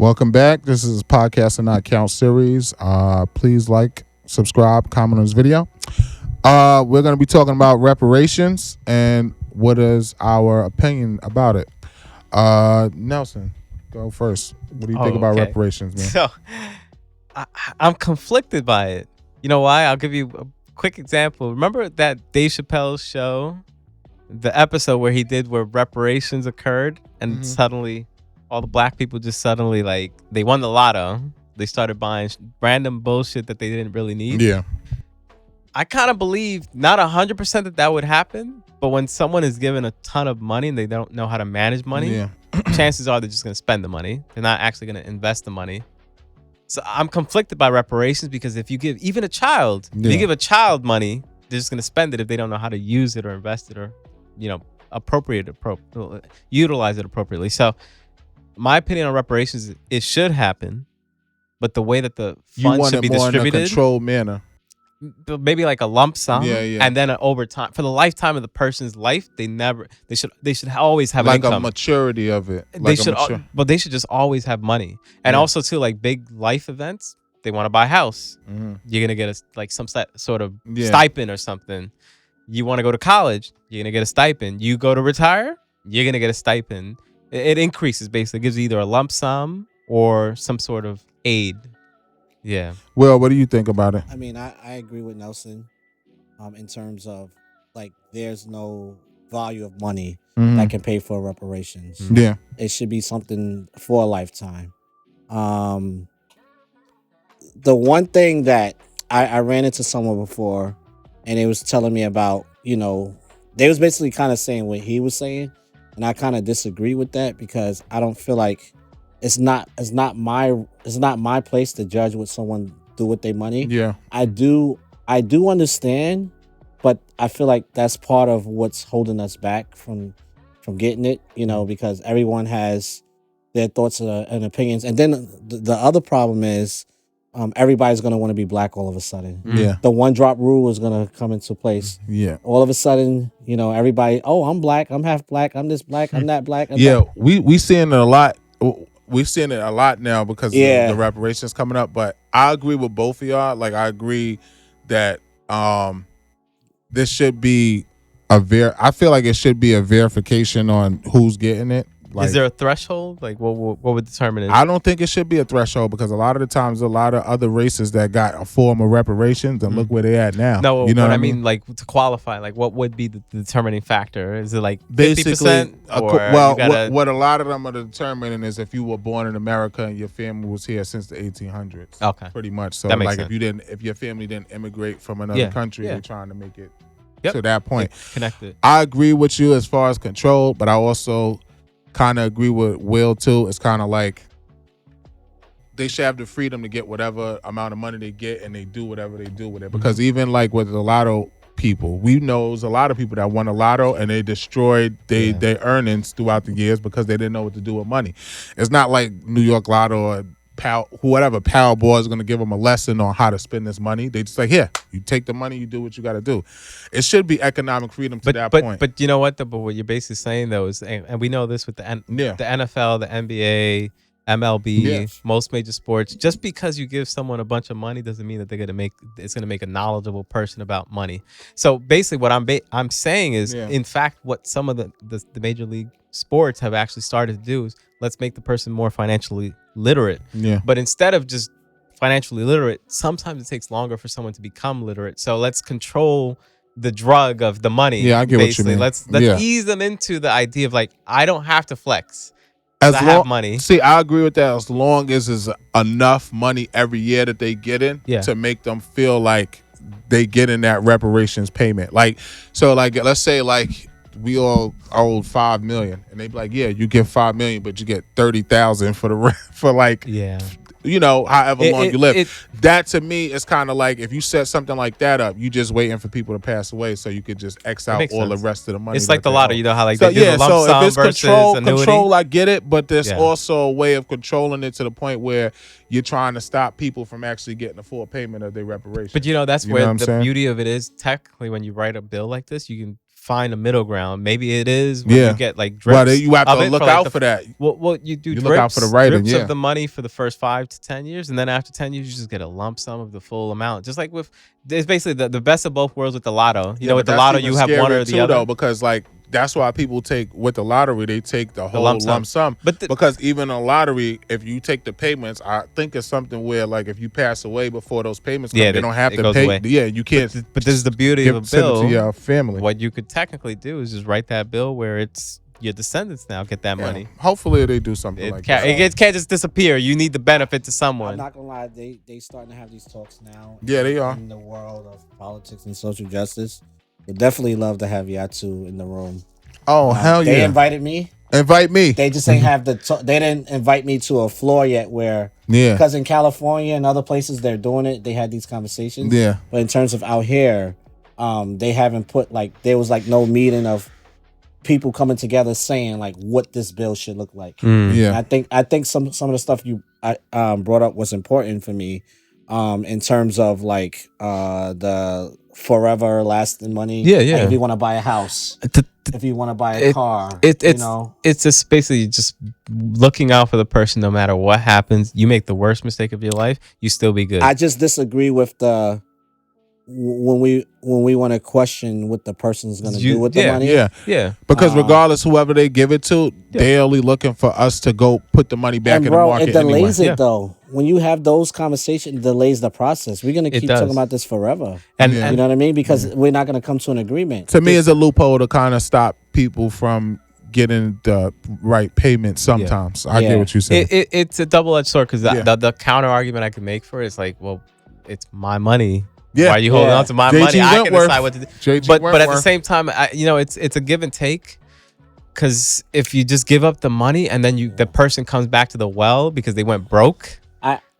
Welcome back. This is Podcast and Not Count series. Please like, subscribe, comment on this video. We're going to be talking about reparations and what is our opinion about it. Nelson, go first. What do you think about reparations, man? So I'm conflicted by it. You know why? I'll give you a quick example. Remember that Dave Chappelle's show, the episode where he did where reparations occurred and suddenly all the black people just suddenly they won the lotto. They started buying random bullshit that they didn't really need. Yeah. I kind of believe not 100% that would happen, but when someone is given a ton of money and they don't know how to manage money, chances are they're just going to spend the money. They're not actually going to invest the money. So I'm conflicted by reparations because if you give even a child, if you give a child money, they're just going to spend it if they don't know how to use it or invest it or, utilize it appropriately. So my opinion on reparations, it should happen, but the way that the funds should be distributed, in a controlled manner. Maybe like a lump sum, yeah. and then over time, for the lifetime of the person's life, they should always have an income. Like a maturity of it. They should just always have money, and also too, like big life events. They want to buy a house, you're gonna get some sort of stipend or something. You want to go to college, you're gonna get a stipend. You go to retire, you're gonna get a stipend. It increases basically. It gives you either a lump sum or some sort of aid. Yeah. Well, what do you think about it? I mean, I agree with Nelson in terms of there's no value of money that can pay for reparations. Yeah. It should be something for a lifetime. The one thing that I ran into someone before and they was telling me about, they was basically kind of saying what he was saying. And I kind of disagree with that because I don't feel like it's not my place to judge what someone do with their money. Yeah. I do understand, but I feel like that's part of what's holding us back from getting it, because everyone has their thoughts and opinions. And then the other problem is everybody's going to want to be black all of a sudden. Yeah. The one drop rule is going to come into place. Yeah. All of a sudden, everybody, I'm black, I'm half black, I'm this black, I'm that black. We seeing it a lot. We're seeing it a lot now because of the reparations coming up. But I agree with both of y'all. I agree that this should be I feel like it should be a verification on who's getting it. Is there a threshold? What would determine it? I don't think it should be a threshold because a lot of the times, a lot of other races that got a form of reparations and look where they at now. No, you know what I mean? To qualify, what would be the determining factor? Is it 50%? What a lot of them are determining is if you were born in America and your family was here since the 1800s. Okay, pretty much. So that makes sense. if your family didn't immigrate from another country, they're trying to make it to that point. Connected. I agree with you as far as control, but I also kind of agree with Will too. It's kind of like they should have the freedom to get whatever amount of money they get and they do whatever they do with it. Because even with the lotto people, we know there's a lot of people that won a lotto and they destroyed their earnings throughout the years because they didn't know what to do with money. It's not like New York Lotto or Powerball is going to give them a lesson on how to spend this money. They just here, you take the money, you do what you got to do. It should be economic freedom to that point. But you know what? But what you're basically saying though is, and we know this with the NFL, the NBA, MLB, most major sports. Just because you give someone a bunch of money doesn't mean that it's going to make a knowledgeable person about money. So basically, what I'm saying is, in fact, what some of the major league sports have actually started to do is let's make the person more financially literate. Yeah. But instead of just financially literate, sometimes it takes longer for someone to become literate. So let's control the drug of the money. Yeah, I get what you mean. Let's ease them into the idea of I don't have to flex. I have money. See, I agree with that as long as there's enough money every year that they get in to make them feel like they get in that reparations payment. Let's say we all owed $5 million, and they be like, you get $5 million, but you get $30,000 however long you live. That to me is kind of like if you set something like that up, you just waiting for people to pass away so you could just X out all the rest of the money. It's like the lotto, how they do the lump so sum if it's versus control, I get it, but there's also a way of controlling it to the point where you're trying to stop people from actually getting a full payment of their reparations. But that's where the beauty of it is. Technically, when you write a bill like this, you can find a middle ground. Maybe it is when you get like drips. Well, you have to look out for that. Well, you do drips, look out for the writing, drips of the money for the first 5 to 10 years, and then after 10 years, you just get a lump sum of the full amount. Just like it's basically the best of both worlds with the lotto. You know, with the lotto, you have one or the other. Though, because like that's why people take with the lottery, they take the whole lump sum. But because even a lottery, if you take the payments, I think it's something where like if you pass away before those payments come, they don't have to pay. Away. Yeah, you can't. But this is the beauty of a bill. To your family. What you could technically do is just write that bill where it's your descendants now get that money. Hopefully they do something like that. It can't just disappear. You need the benefit to someone. I'm not gonna lie, they starting to have these talks now. Yeah, they are. In the world of politics and social justice. Would definitely love to have Yatu in the room. Oh, hell yeah. They invited me. Invite me. They just ain't have they didn't invite me to a floor yet where because in California and other places they're doing it, they had these conversations. Yeah. But in terms of out here, they haven't put there was like no meeting of people coming together saying like what this bill should look like. Yeah. And I think some of the stuff you brought up was important for me in terms of like the forever lasting money. Yeah. Like if you want to buy a house. If you want to buy a car, it's just basically just looking out for the person. No matter what happens, you make the worst mistake of your life, you still be good. I just disagree with when we want to question what the person's going to do with the money. Yeah. Because regardless, whoever they give it to, they're only looking for us to go put the money back in the market. It delays it though. When you have those conversations, it delays the process. We're going to keep talking about this forever. And you know what I mean? Because we're not going to come to an agreement. To me, it's a loophole to kind of stop people from getting the right payment sometimes. I get what you said. It's a double-edged sword because the counter argument I can make for it is like, well, it's my money. Why are you holding on to my money? I can decide what to do. But at the same time, it's a give and take. Because if you just give up the money and then the person comes back to the well because they went broke,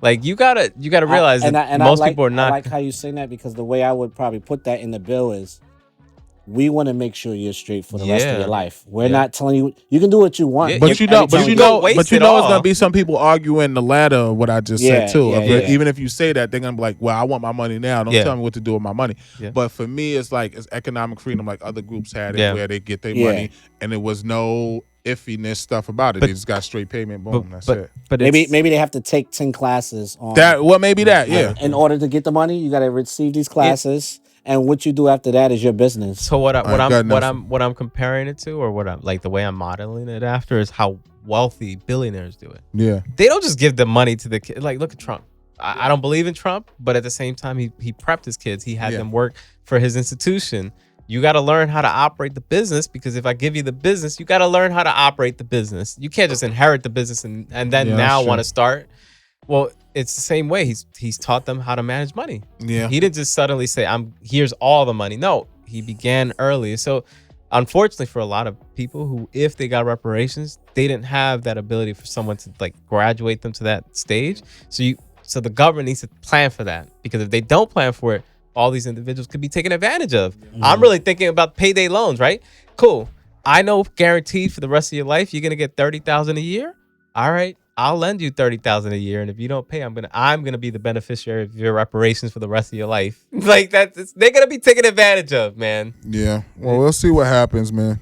you gotta realize that most people are not. I like how you say that because the way I would probably put that in the bill is, we want to make sure you're straight for the rest of your life. We're not telling you can do what you want, but you know it's gonna be some people arguing the latter of what I just said too. Even if you say that, they're gonna be like, "Well, I want my money now. Don't tell me what to do with my money." But for me, it's like it's economic freedom, like other groups had it, where they get their money, and there was no iffiness stuff about it. They just got straight payment. Boom, that's it. But maybe they have to take 10 classes on that. Well, maybe that. Yeah. In order to get the money, you got to receive these classes. And what you do after that is your business. So what I'm comparing it to, or what I'm like the way I'm modeling it after, is how wealthy billionaires do it. Yeah, they don't just give the money to the kid. Like, look at Trump. I don't believe in Trump, but at the same time, he prepped his kids. He had them work for his institution. You got to learn how to operate the business, because if I give you the business, you got to learn how to operate the business. You can't just inherit the business and then now want to start. Well, it's the same way. He's taught them how to manage money. Yeah. He didn't just suddenly say, here's all the money. No, he began early. So unfortunately for a lot of people who, if they got reparations, they didn't have that ability for someone to like graduate them to that stage. So the government needs to plan for that, because if they don't plan for it, all these individuals could be taken advantage of. I'm really thinking about payday loans, right? Cool. I know guaranteed for the rest of your life, you're going to get $30,000 a year. All right. I'll lend you $30,000 a year, and if you don't pay, I'm gonna be the beneficiary of your reparations for the rest of your life. Like they're gonna be taken advantage of, man. Yeah. Well, we'll see what happens, man.